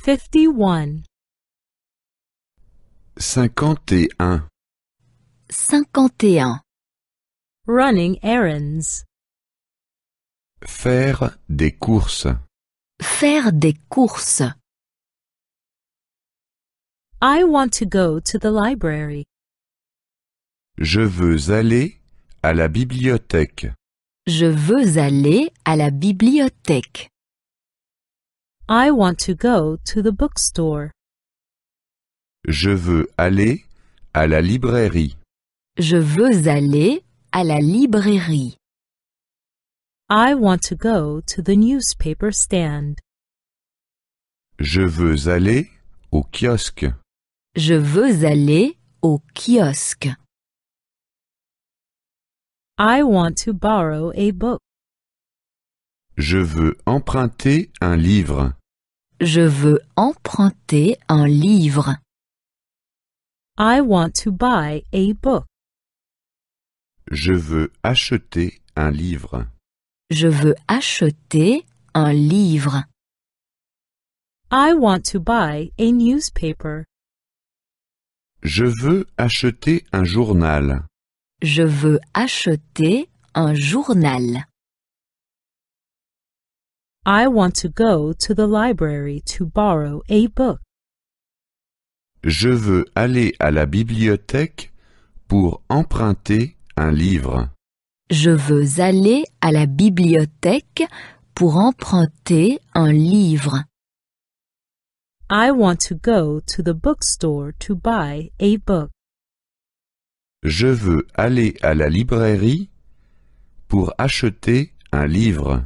51. 51. 51. Running errands. Faire des courses. Faire des courses. I want to go to the library. Je veux aller à la bibliothèque. Je veux aller à la bibliothèque. I want to go to the bookstore. Je veux aller à la librairie. Je veux aller à la librairie. I want to go to the newspaper stand. Je veux aller au kiosque. Je veux aller au kiosque. I want to borrow a book. Je veux emprunter un livre. Je veux emprunter un livre. I want to buy a book. Je veux acheter un livre. Je veux acheter un livre. I want to buy a newspaper. Je veux acheter un journal. Je veux acheter un journal. I want to go to the library to borrow a book. Je veux aller à la bibliothèque pour emprunter un livre. Je veux aller à la bibliothèque pour emprunter un livre. I want to go to the bookstore to buy a book. Je veux aller à la librairie pour acheter un livre.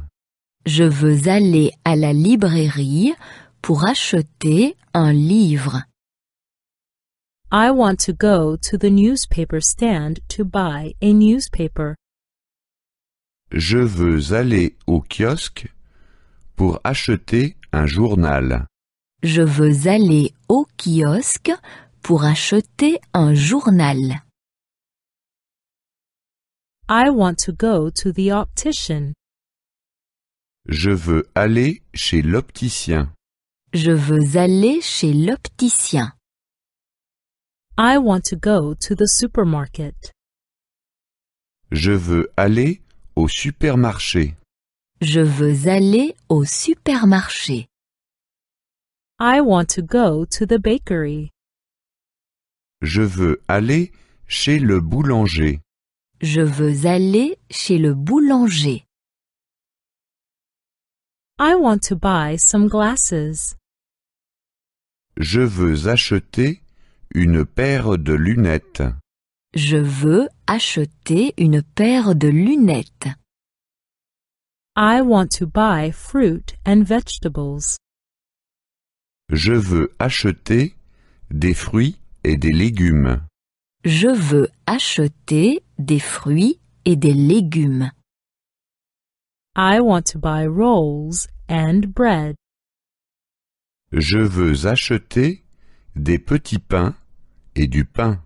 Je veux aller à la librairie pour acheter un livre. I want to go to the newspaper stand to buy a newspaper. Je veux aller au kiosque pour acheter un journal. Je veux aller au kiosque pour acheter un journal. I want to go to the optician. Je veux aller chez l'opticien. Je veux aller chez l'opticien. I want to go to the supermarket. Je veux aller au supermarché. Je veux aller au supermarché. I want to go to the bakery. Je veux aller chez le boulanger. Je veux aller chez le boulanger. I want to buy some glasses. Je veux acheter une paire de lunettes. Je veux acheter une paire de lunettes. I want to buy fruit and vegetables. Je veux acheter des fruits et des légumes. Je veux acheter des fruits et des légumes. I want to buy rolls and bread. Je veux acheter des petits pains et du pain.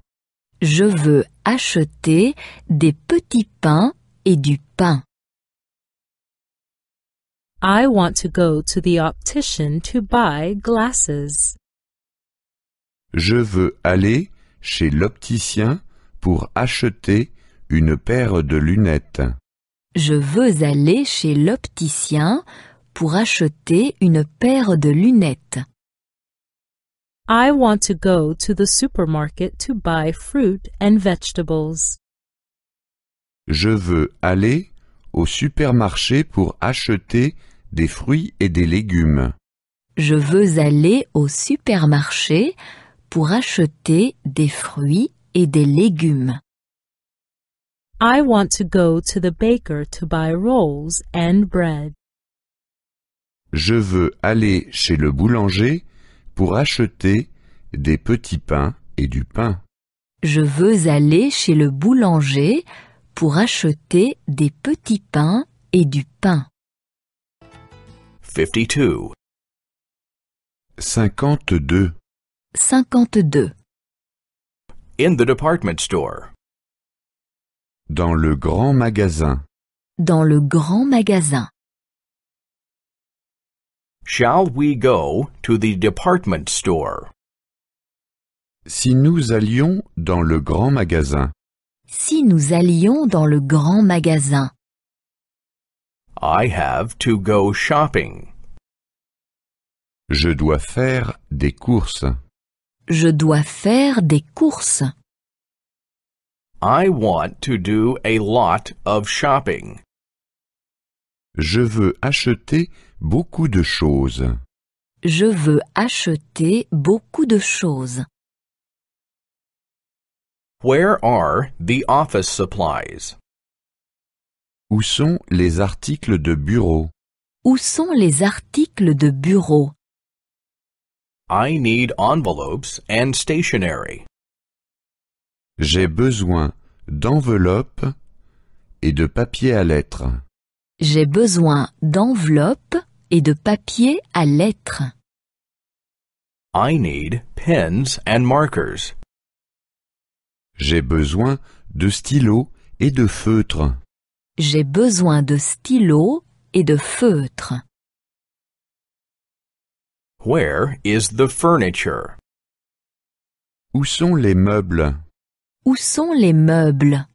Je veux acheter des petits pains et du pain. I want to go to the optician to buy glasses. Je veux aller chez l'opticien pour acheter une paire de lunettes. Je veux aller chez l'opticien pour acheter une paire de lunettes. I want to go to the supermarket to buy fruit and vegetables. Je veux aller au supermarché pour acheter des fruits et des légumes. Je veux aller au supermarché pour acheter des fruits et des légumes. I want to go to the baker to buy rolls and bread. Je veux aller chez le boulanger pour acheter des petits pains et du pain. Je veux aller chez le boulanger pour acheter des petits pains et du pain. 52. 52. 52. In the department store. Dans le grand magasin. Dans le grand magasin. Shall we go to the department store? Si nous allions dans le grand magasin, Si nous allions dans le grand magasin, I have to go shopping. je dois faire des courses. je dois faire des courses. I want to do a lot of shopping. Je veux acheter beaucoup de choses. Je veux acheter beaucoup de choses. Where are the office supplies? Où sont les articles de bureau? Où sont les articles de bureau? I need envelopes and stationery. J'ai besoin d'enveloppes et de papier à lettres. J'ai besoin d'enveloppes et de papier à lettres. I need pens and markers. J'ai besoin de stylos et de feutres. J'ai besoin de stylos et de feutres. Where is the furniture? Où sont les meubles? Où sont les meubles?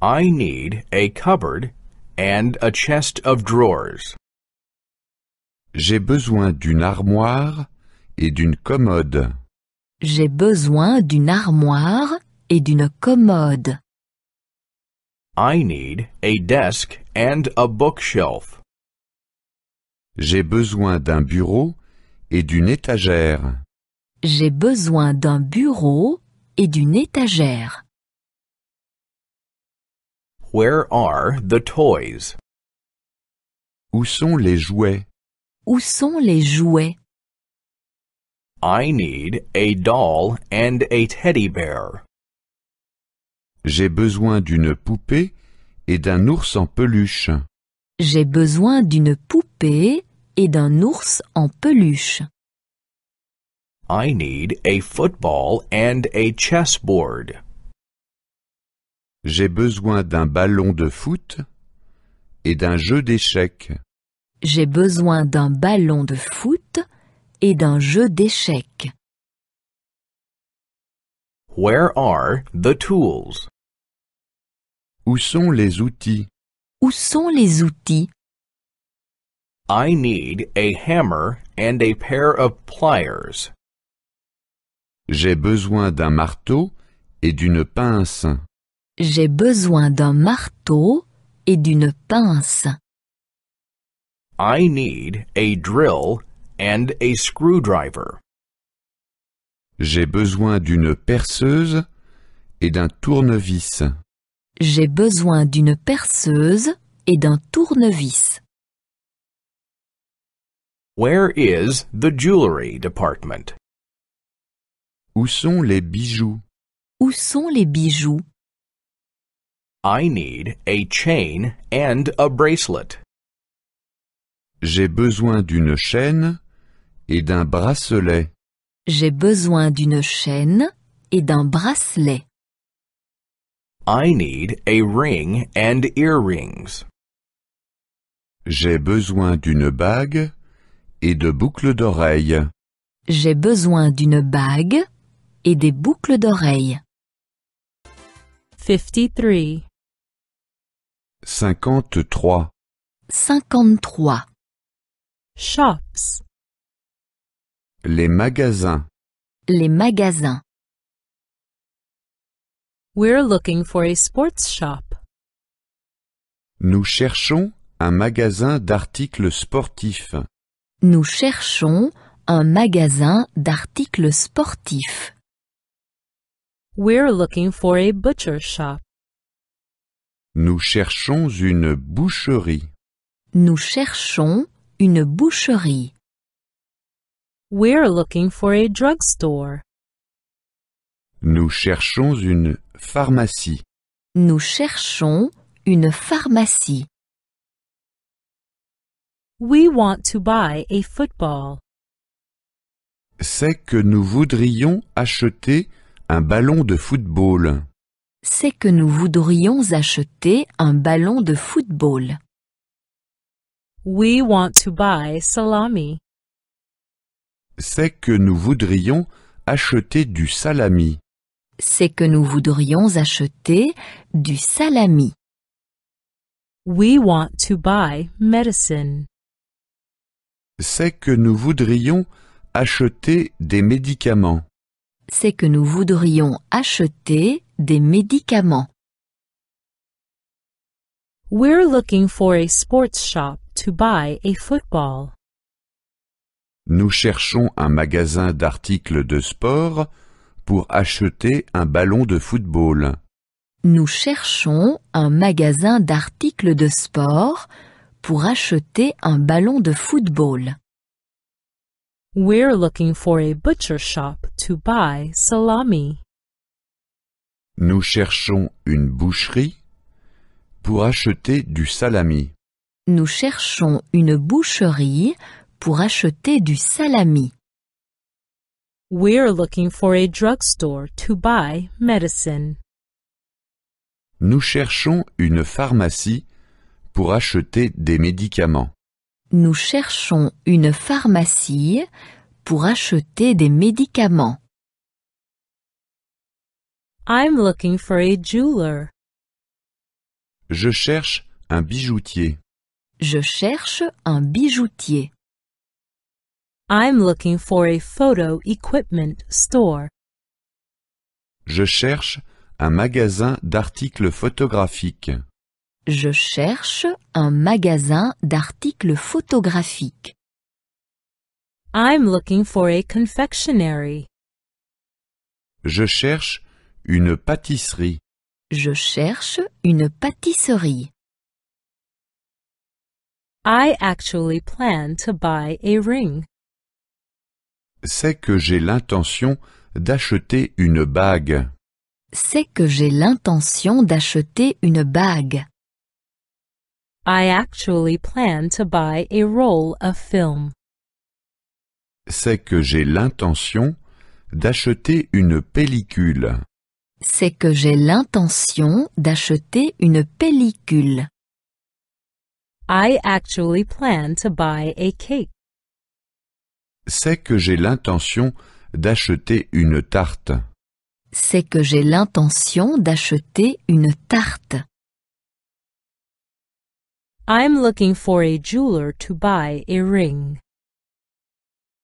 I need a cupboard and a chest of drawers. J'ai besoin d'une armoire et d'une commode. J'ai besoin d'une armoire et d'une commode. I need a desk and a bookshelf. J'ai besoin d'un bureau et d'une étagère. J'ai besoin d'un bureau et d'une étagère. Where are the toys? Où sont les jouets? Où sont les jouets? I need a doll and a teddy bear. J'ai besoin d'une poupée et d'un ours en peluche. J'ai besoin d'une poupée et d'un ours en peluche. I need a football and a chessboard. J'ai besoin d'un ballon de foot et d'un jeu d'échecs. J'ai besoin d'un ballon de foot et d'un jeu d'échecs. Where are the tools? Où sont les outils? Où sont les outils? I need a hammer and a pair of pliers. J'ai besoin d'un marteau et d'une pince. J'ai besoin d'un marteau et d'une pince. I need a drill and a screwdriver. J'ai besoin d'une perceuse et d'un tournevis. J'ai besoin d'une perceuse et d'un tournevis. Where is the jewelry department? Où sont les bijoux? Où sont les bijoux? I need a chain and a bracelet. J'ai besoin d'une chaîne et d'un bracelet. J'ai besoin d'une chaîne et d'un bracelet. I need a ring and earrings. J'ai besoin d'une bague et de boucles d'oreilles. J'ai besoin d'une bague et des boucles d'oreilles. 53. 53. 53. Shops. Les magasins. Les magasins. We're looking for a sports shop. Nous cherchons un magasin d'articles sportifs. Nous cherchons un magasin d'articles sportifs. We're looking for a butcher shop. Nous cherchons une boucherie. Nous cherchons une boucherie. We're looking for a drugstore. Nous cherchons une pharmacie. Nous cherchons une pharmacie. We want to buy a football. C'est que nous voudrions acheter un ballon de football. C'est que nous voudrions acheter un ballon de football. We want to buy salami. C'est que nous voudrions acheter du salami. C'est que nous voudrions acheter du salami. We want to buy medicine. C'est que nous voudrions acheter des médicaments. C'est que nous voudrions acheter des médicaments. We're looking for a sports shop to buy a football. Nous cherchons un magasin d'articles de sport pour acheter un ballon de football. Nous cherchons un magasin d'articles de sport pour acheter un ballon de football. We're looking for a butcher shop to buy salami. Nous cherchons une boucherie pour acheter du salami. Nous cherchons une boucherie pour acheter du salami. We're looking for a drugstore to buy medicine. Nous cherchons une pharmacie pour acheter des médicaments. Nous cherchons une pharmacie pour acheter des médicaments. I'm looking for a jeweler. Je cherche un bijoutier. Je cherche un bijoutier. I'm looking for a photo equipment store. Je cherche un magasin d'articles photographiques. Je cherche un magasin d'articles photographiques. I'm looking for a confectionery. Je cherche une pâtisserie. Je cherche une pâtisserie. I actually plan to buy a ring. C'est que j'ai l'intention d'acheter une bague. C'est que j'ai l'intention d'acheter une bague. I actually plan to buy a roll of film. C'est que j'ai l'intention d'acheter une pellicule. C'est que j'ai l'intention d'acheter une pellicule. I actually plan to buy a cake. C'est que j'ai l'intention d'acheter une tarte. C'est que j'ai l'intention d'acheter une tarte. I'm looking for a jeweler to buy a ring.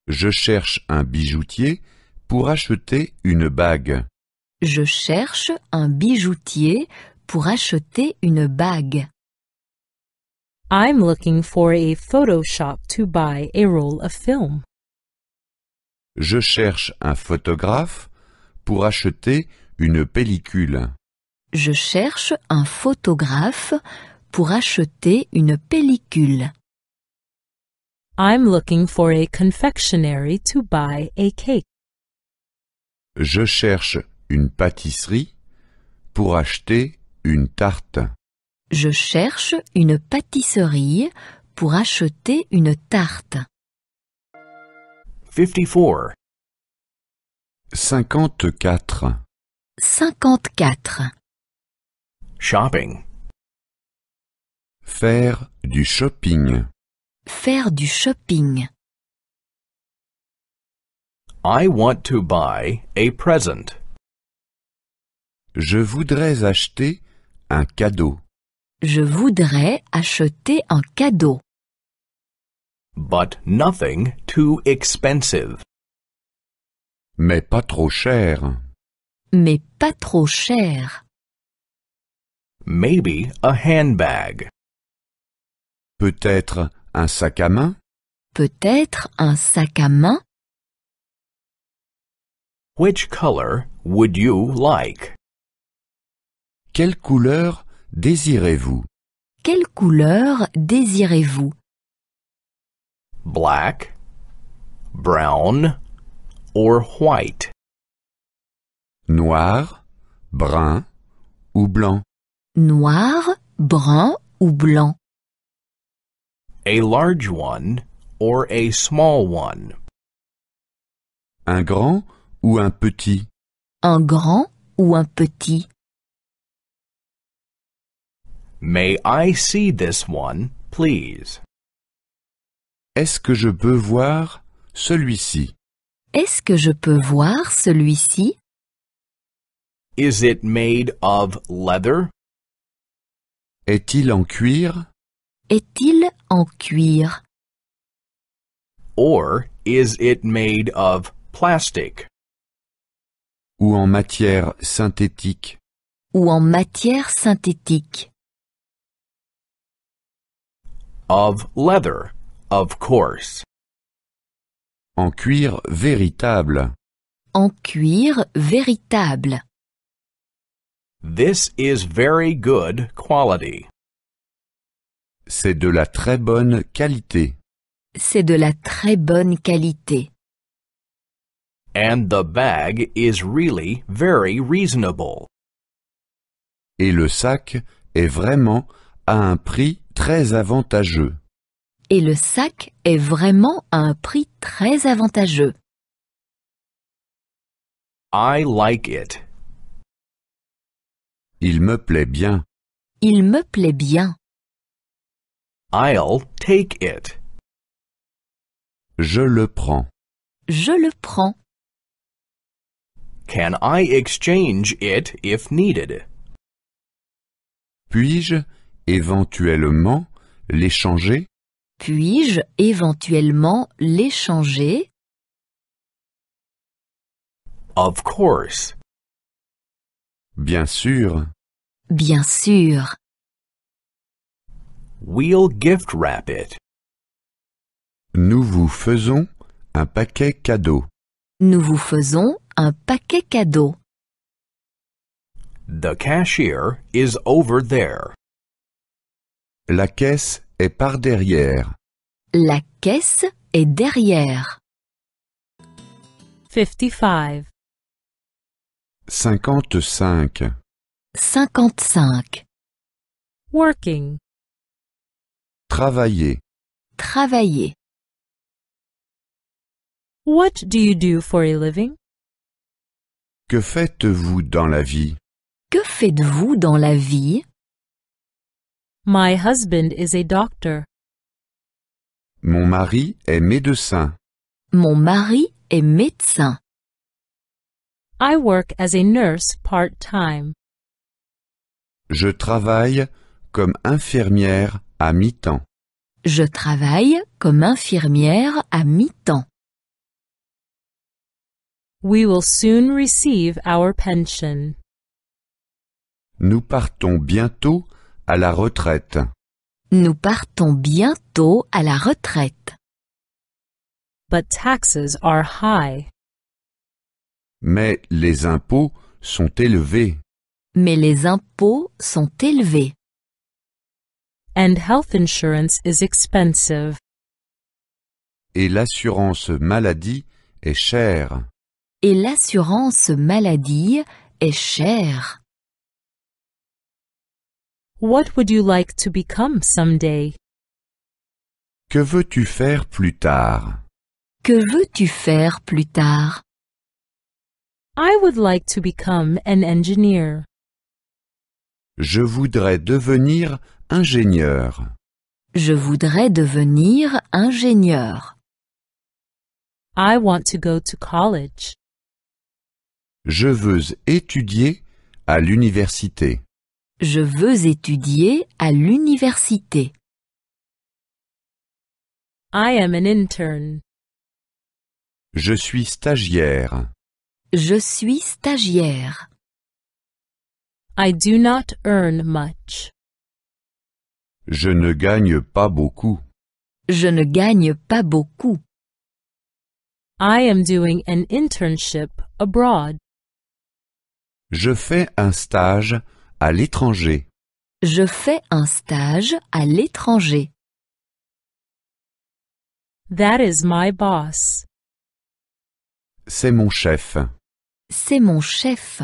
Je cherche un bijoutier pour acheter une bague. Je cherche un bijoutier pour acheter une bague. I'm looking for a photo shop to buy a roll of film. Je cherche un photographe pour acheter une pellicule. Je cherche un photographe pour acheter une pellicule. I'm looking for a confectionery to buy a cake. Je cherche une pâtisserie pour acheter une tarte. Je cherche une pâtisserie pour acheter une tarte. 54. 54. 54. Shopping. Faire du shopping. Faire du shopping. I want to buy a present. Je voudrais acheter un cadeau. Je voudrais acheter un cadeau. But nothing too expensive. Mais pas trop cher. Mais pas trop cher. Maybe a handbag. Peut-être un sac à main. Peut-être un sac à main. Which color would you like? Quelle couleur désirez-vous? Quelle couleur désirez-vous? Black, brown, or white? Noir, brun ou blanc? Noir, brun ou blanc? A large one or a small one? Un grand ou un petit? Un grand ou un petit? May I see this one, please? Est-ce que je peux voir celui-ci? Est-ce que je peux voir celui-ci? Is it made of leather? Est-il en cuir? Est-il en cuir? Or is it made of plastic? Ou en matière synthétique? Ou en matière synthétique? Of leather, of course. En cuir véritable? En cuir véritable. This is very good quality. C'est de la très bonne qualité. C'est de la très bonne qualité. And the bag is really very reasonable. Et le sac est vraiment à un prix très avantageux. Et le sac est vraiment à un prix très avantageux. I like it. Il me plaît bien. Il me plaît bien. I'll take it. Je le prends. Je le prends. Can I exchange it if needed? Puis-je éventuellement l'échanger? Puis-je éventuellement l'échanger? Of course. Bien sûr. Bien sûr. We'll gift wrap it. Nous vous faisons un paquet cadeau. Nous vous faisons un paquet cadeau. The cashier is over there. La caisse est par derrière. La caisse est derrière. 55. 55. 55. Working. Travailler. Travailler. What do you do for a living? Que faites-vous dans la vie? Que faites-vous dans la vie? My husband is a doctor. Mon mari est médecin. Mon mari est médecin. I work as a nurse part-time. Je travaille comme infirmière à mi-temps. Je travaille comme infirmière à mi-temps. We will soon receive our pension. Nous partons bientôt à la retraite. Nous partons bientôt à la retraite. But taxes are high. Mais les impôts sont élevés. Mais les impôts sont élevés. And health insurance is expensive. Et l'assurance maladie est chère. Et l'assurance maladie est chère. What would you like to become someday? Que veux-tu faire plus tard? Que veux-tu faire plus tard? I would like to become an engineer. Je voudrais devenir ingénieur. Je voudrais devenir ingénieur. I want to go to college. Je veux étudier à l'université. Je veux étudier à l'université. I am an intern. Je suis stagiaire. Je suis stagiaire. I do not earn much. Je ne gagne pas beaucoup. Je ne gagne pas beaucoup. I am doing an internship abroad. Je fais un stage à l'étranger. Je fais un stage à l'étranger. That is my boss. C'est mon chef. C'est mon chef.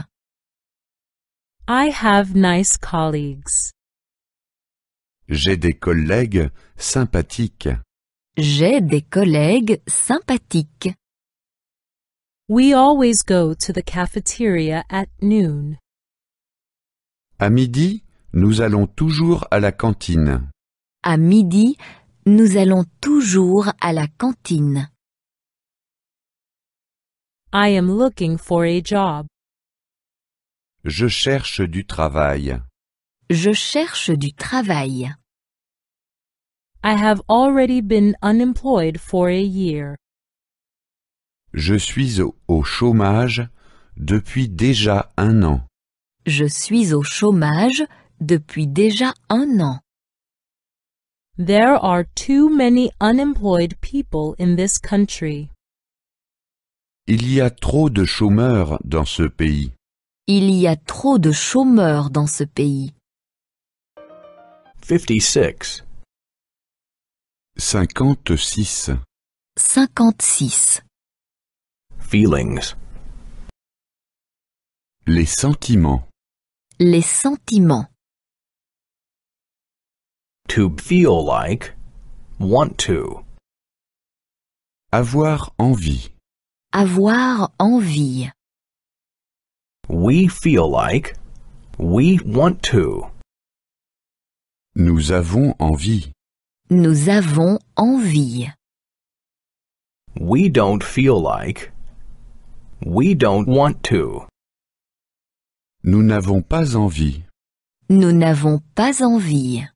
I have nice colleagues. J'ai des collègues sympathiques. J'ai des collègues sympathiques. We always go to the cafeteria at noon. À midi, nous allons toujours à la cantine. À midi, Nous allons toujours à la cantine. I am looking for a job. Je cherche du travail. Je cherche du travail. I have already been unemployed for a year. Je suis au chômage depuis déjà 1 an. Je suis au chômage depuis déjà 1 an. There are too many unemployed people in this country. Il y a trop de chômeurs dans ce pays. Il y a trop de chômeurs dans ce pays. 56. 56. 56. Feelings. Les sentiments. Les sentiments. To feel like. Want to. Avoir envie. Avoir envie. We feel like. We want to. Nous avons envie. Nous avons envie. We don't feel like. We don't want to. Nous n'avons pas envie. Nous n'avons pas envie.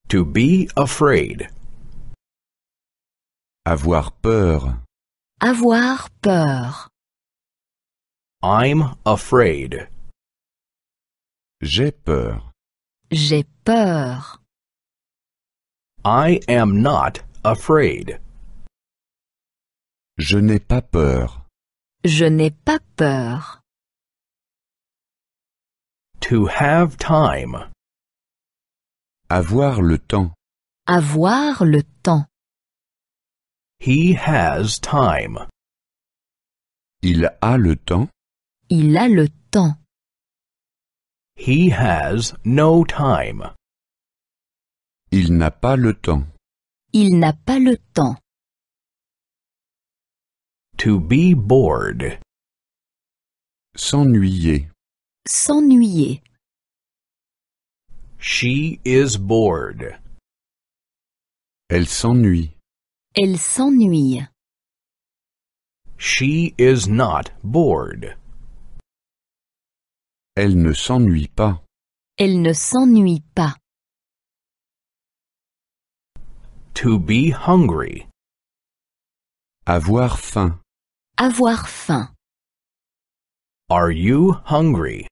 To be afraid. Avoir peur. Avoir peur. I'm afraid. J'ai peur. J'ai peur. I am not afraid. Je n'ai pas peur. Je n'ai pas peur. To have time. Avoir le temps. Avoir le temps. He has time. Il a le temps. Il a le temps. He has no time. Il n'a pas le temps. Il n'a pas le temps. To be bored. S'ennuyer. S'ennuyer. She is bored. Elle s'ennuie. Elle s'ennuie. She is not bored. Elle ne s'ennuie pas. Elle ne s'ennuie pas. To be hungry. Avoir faim. Avoir faim. Are you hungry?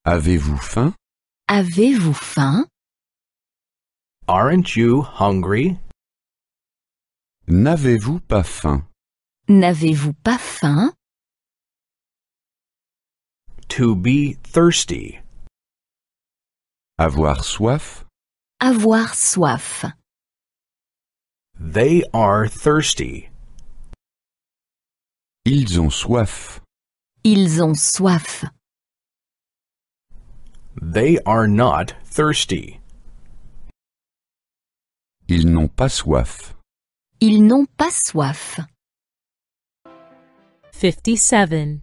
Avez-vous faim? Avez-vous faim? Aren't you hungry? N'avez-vous pas faim? N'avez-vous pas faim? To be thirsty. Avoir soif. Avoir soif. They are thirsty. Ils ont soif. Ils ont soif. They are not thirsty. Ils n'ont pas soif. Ils n'ont pas soif. 57.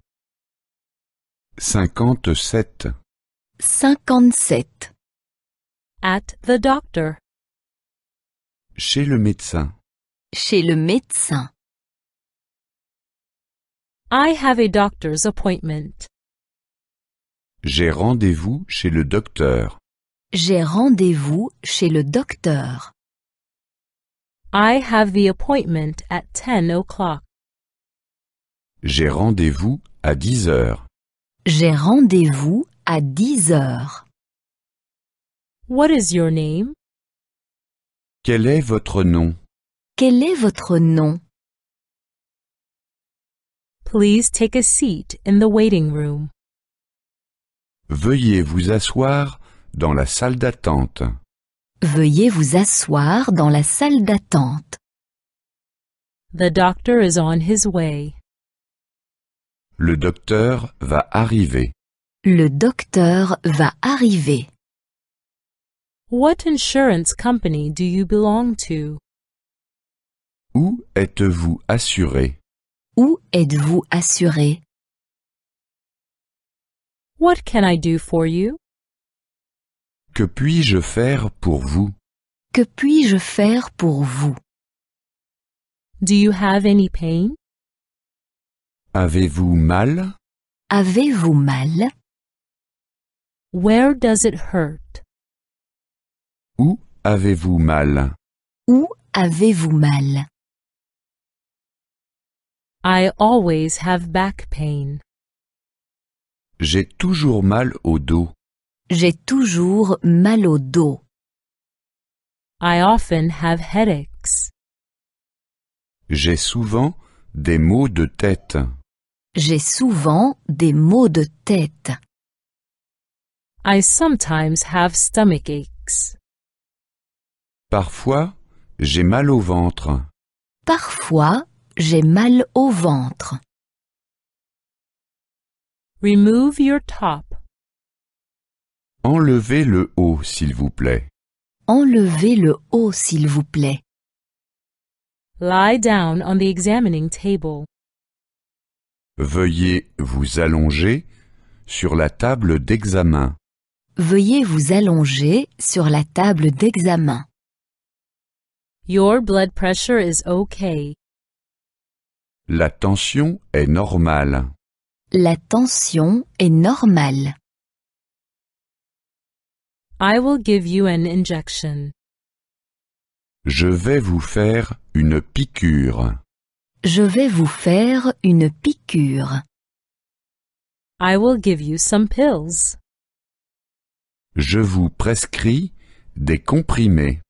57. 57. At the doctor. Chez le médecin. Chez le médecin. I have a doctor's appointment. J'ai rendez-vous chez le docteur. J'ai rendez-vous chez le docteur. I have the appointment at 10 o'clock. J'ai rendez-vous à 10 heures. J'ai rendez-vous à 10 heures. What is your name? Quel est votre nom? Quel est votre nom? Please take a seat in the waiting room. Veuillez vous asseoir dans la salle d'attente. Veuillez vous asseoir dans la salle d'attente. The doctor is on his way. Le docteur va arriver. Le docteur va arriver. What insurance company do you belong to? Où êtes-vous assuré? Où êtes-vous assuré? What can I do for you? Que puis-je faire pour vous? Que puis-je faire pour vous? Do you have any pain? Avez-vous mal? Avez-vous mal? Where does it hurt? Où avez-vous mal? Où avez-vous mal? I always have back pain. J'ai toujours mal au dos. J'ai toujours mal au dos. I often have headaches. J'ai souvent des maux de tête. J'ai souvent des maux de tête. I sometimes have stomach aches. Parfois, j'ai mal au ventre. Parfois, j'ai mal au ventre. Remove your top. Enlevez le haut, s'il vous plaît. Enlevez le haut, s'il vous plaît. Lie down on the examining table. Veuillez vous allonger sur la table d'examen. Veuillez vous allonger sur la table d'examen. Your blood pressure is okay. La tension est normale. La tension est normale. I will give you an injection. Je vais vous faire une piqûre. Je vais vous faire une piqûre. I will give you some pills. Je vous prescris des comprimés.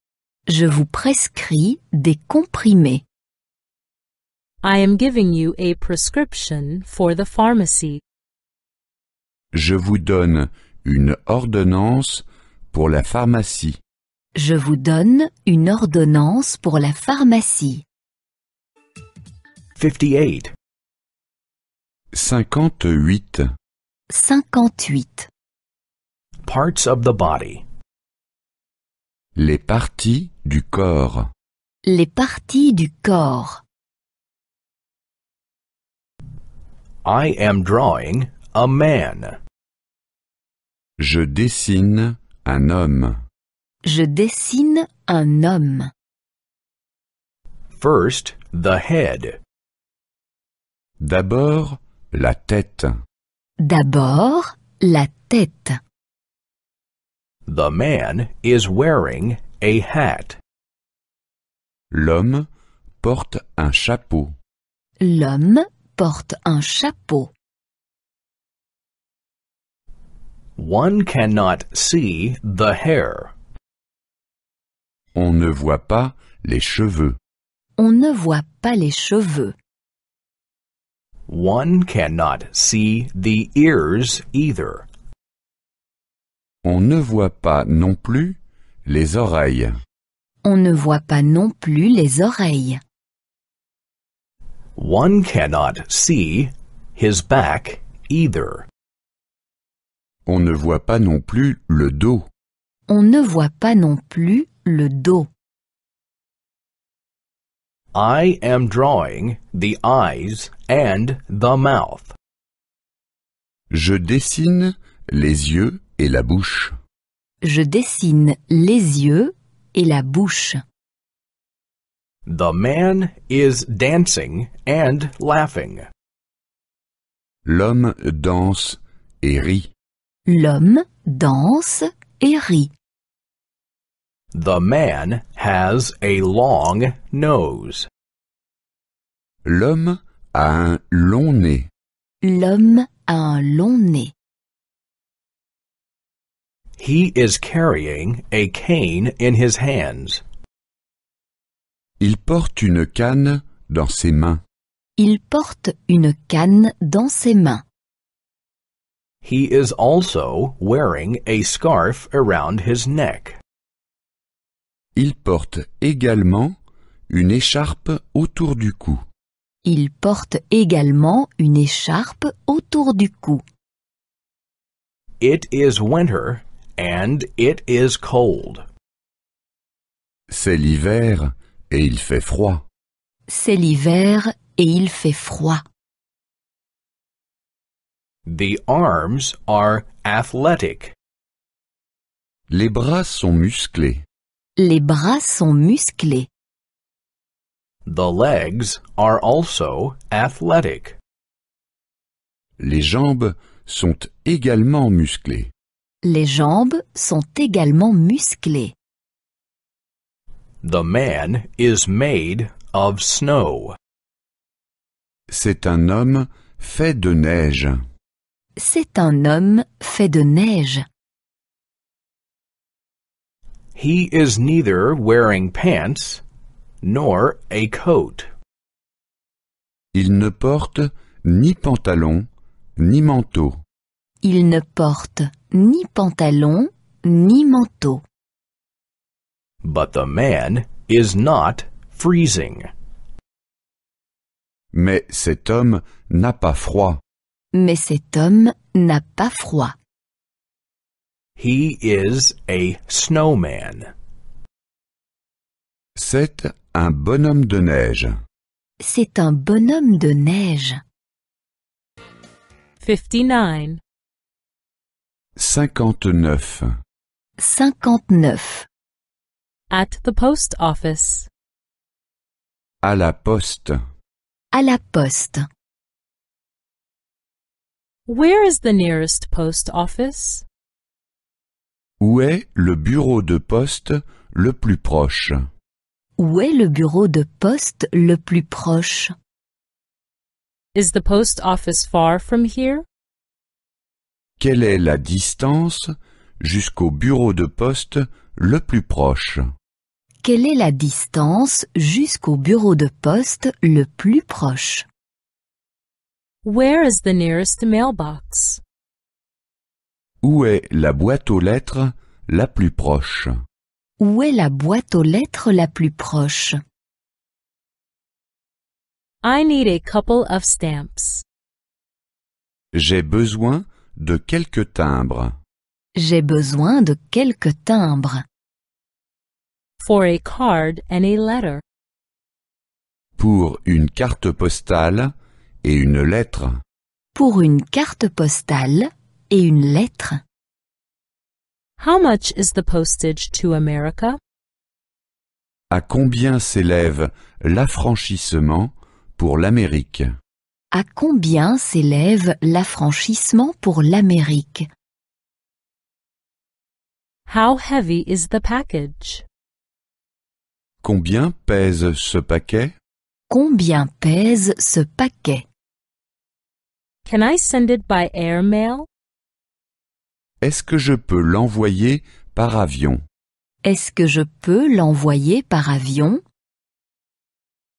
Je vous prescris des comprimés. I am giving you a prescription for the pharmacy. Je vous donne une ordonnance pour la pharmacie. Je vous donne une ordonnance pour la pharmacie. 58. 58. 58. Parts of the body. Les parties du corps. Les parties du corps. I am drawing a man. Je dessine un homme. Je dessine un homme. First, the head. D'abord, la tête. D'abord, la tête. The man is wearing a hat. L'homme porte un chapeau. L'homme porte un chapeau. One cannot see the hair. On ne voit pas les cheveux. On ne voit pas les cheveux. One cannot see the ears either. On ne voit pas non plus les oreilles. On ne voit pas non plus les oreilles. One cannot see his back either. On ne voit pas non plus le dos. On ne voit pas non plus le dos. I am drawing the eyes and the mouth. Je dessine les yeux et la bouche. Je dessine les yeux et la bouche. The man is dancing and laughing. L'homme danse et rit. L'homme danse et rit. The man has a long nose. L'homme a un long nez. L'homme a un long nez. He is carrying a cane in his hands. Il porte une canne dans ses mains. Il porte une canne dans ses mains. He is also wearing a scarf around his neck. Il porte également une écharpe autour du cou. Il porte également une écharpe autour du cou. It is winter and it is cold. C'est l'hiver et il fait froid. C'est l'hiver et il fait froid. The arms are athletic. Les bras sont musclés. Les bras sont musclés. The legs are also athletic. Les jambes sont également musclées. Les jambes sont également musclées. The man is made of snow. C'est un homme fait de neige. C'est un homme fait de neige. He is neither wearing pants nor a coat. Il ne porte ni pantalon ni manteau. Il ne porte ni pantalon ni manteau. But the man is not freezing. Mais cet homme n'a pas froid. Mais cet homme n'a pas froid. He is a snowman. C'est un bonhomme de neige. C'est un bonhomme de neige. 59. 59. 59. At the post office. À la poste. À la poste. Where is the nearest post office? Où est le bureau de poste le plus proche? Où est le bureau de poste le plus proche? Is the post office far from here? Quelle est la distance jusqu'au bureau de poste le plus proche? Quelle est la distance jusqu'au bureau de poste le plus proche? Where is the nearest mailbox? Où est la boîte aux lettres la plus proche? Où est la boîte aux lettres la plus proche? I need a couple of stamps. J'ai besoin de quelques timbres. J'ai besoin de quelques timbres. For a card and a letter. Pour une carte postale et une lettre. Pour une carte postale et une lettre. How much is the postage to America? À combien s'élève l'affranchissement pour l'Amérique? À combien s'élève l'affranchissement pour l'Amérique? How heavy is the package? Combien pèse ce paquet? Combien pèse ce paquet? Can I send it by airmail? Est-ce que je peux l'envoyer par avion? Est-ce que je peux l'envoyer par avion?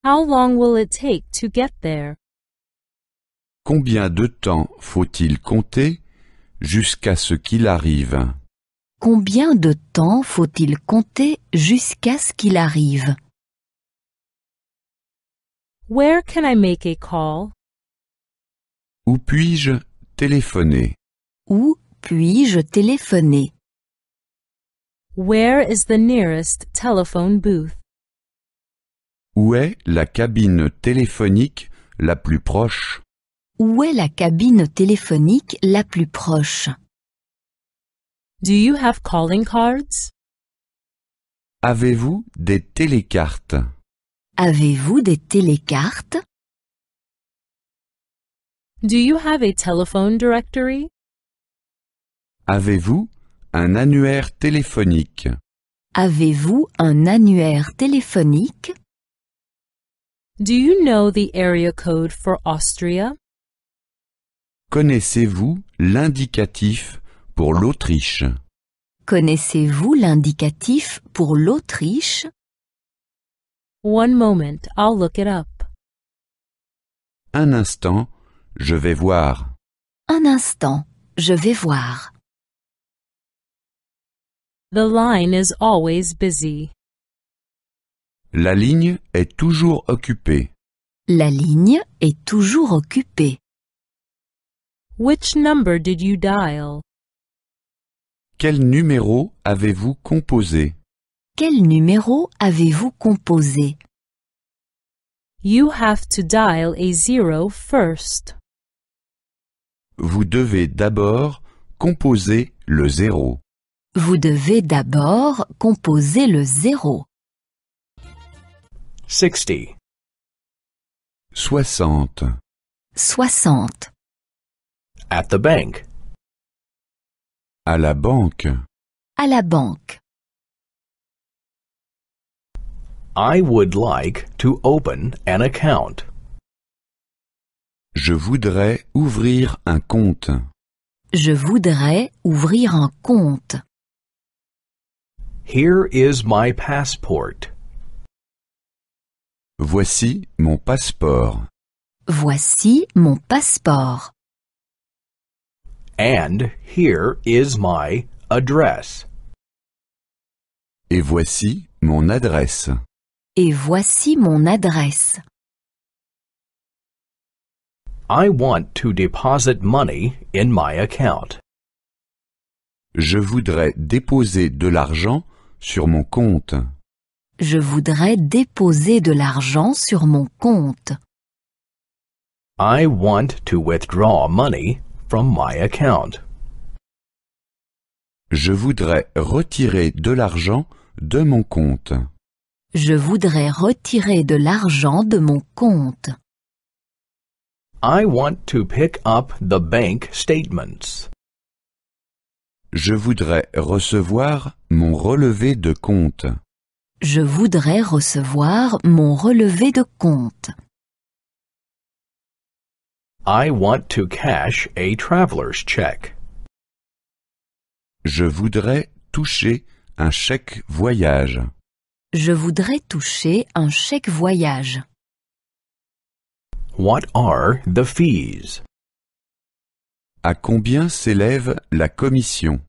How long will it take to get there? Combien de temps faut-il compter jusqu'à ce qu'il arrive? Combien de temps faut-il compter jusqu'à ce qu'il arrive? Where can I make a call? Où puis-je téléphoner? Où puis-je téléphoner? Where is the nearest telephone booth? Où est la cabine téléphonique la plus proche? Où est la cabine téléphonique la plus proche? Do you have calling cards? Avez-vous des télécartes? Avez-vous des télécartes? Do you have a telephone directory? Avez-vous un annuaire téléphonique? Avez-vous un annuaire téléphonique? Do you know the area code for Austria? Connaissez-vous l'indicatif pour l'Autriche? Connaissez-vous l'indicatif pour l'Autriche? One moment, I'll look it up. Un instant, je vais voir. Un instant, je vais voir. The line is always busy. La ligne est toujours occupée. La ligne est toujours occupée. Which number did you dial? Quel numéro avez-vous composé? Quel numéro avez-vous composé? You have to dial a 0 first. Vous devez d'abord composer le 0. Vous devez d'abord composer le 0. 60. 60. 60. At the bank. À la banque. À la banque. I would like to open an account. Je voudrais ouvrir un compte. Je voudrais ouvrir un compte. Here is my passport. Voici mon passeport. Voici mon passeport. And here is my address. Et voici mon adresse. Et voici mon adresse. I want to deposit money in my account. Je voudrais déposer de l'argent sur mon compte. Je voudrais déposer de l'argent sur mon compte. I want to withdraw money from my account. Je voudrais retirer de l'argent de mon compte. Je voudrais retirer de l'argent de mon compte. I want to pick up the bank statements. Je voudrais recevoir mon relevé de compte. Je voudrais recevoir mon relevé de compte. I want to cash a traveler's check. Je voudrais toucher un chèque voyage. Je voudrais toucher un chèque voyage. What are the fees? À combien s'élève la commission?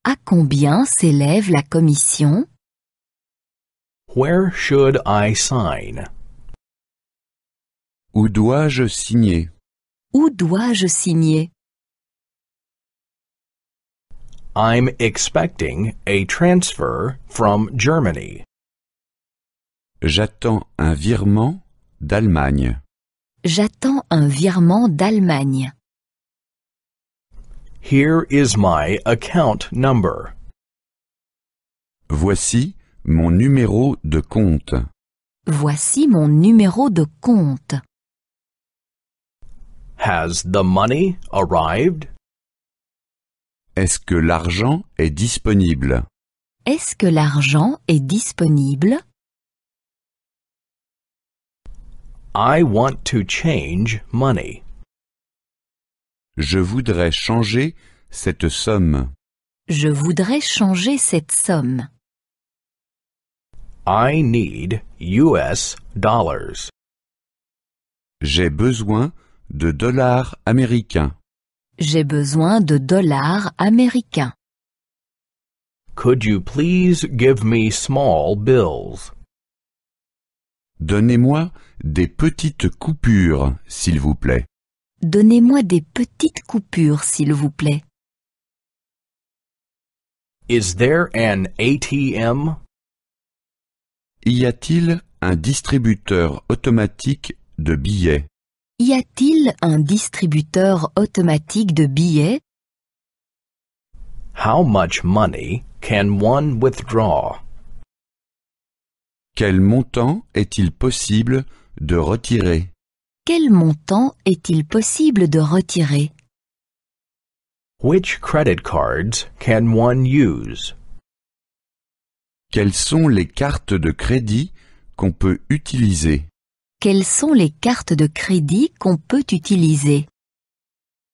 À combien s'élève la commission? Where should I sign? Où dois-je signer? Où dois-je signer? I'm expecting a transfer from Germany. J'attends un virement d'Allemagne. J'attends un virement d'Allemagne. Here is my account number. Voici mon numéro de compte. Voici mon numéro de compte. Has the money arrived? Est-ce que l'argent est disponible? Est-ce que l'argent est disponible? I want to change money. Je voudrais changer cette somme. Je voudrais changer cette somme. I need US dollars. J'ai besoin de dollars américains. J'ai besoin de dollars américains. Could you please give me small bills? Donnez-moi des petites coupures, s'il vous plaît. Donnez-moi des petites coupures, s'il vous plaît. Is there an ATM? Y a-t-il un distributeur automatique de billets? Y a-t-il un distributeur automatique de billets? How much money can one withdraw? Quel montant est-il possible de retirer? Quel montant est-il possible de retirer? Which credit cards can one use? Quelles sont les cartes de crédit qu'on peut utiliser? Quelles sont les cartes de crédit qu'on peut utiliser?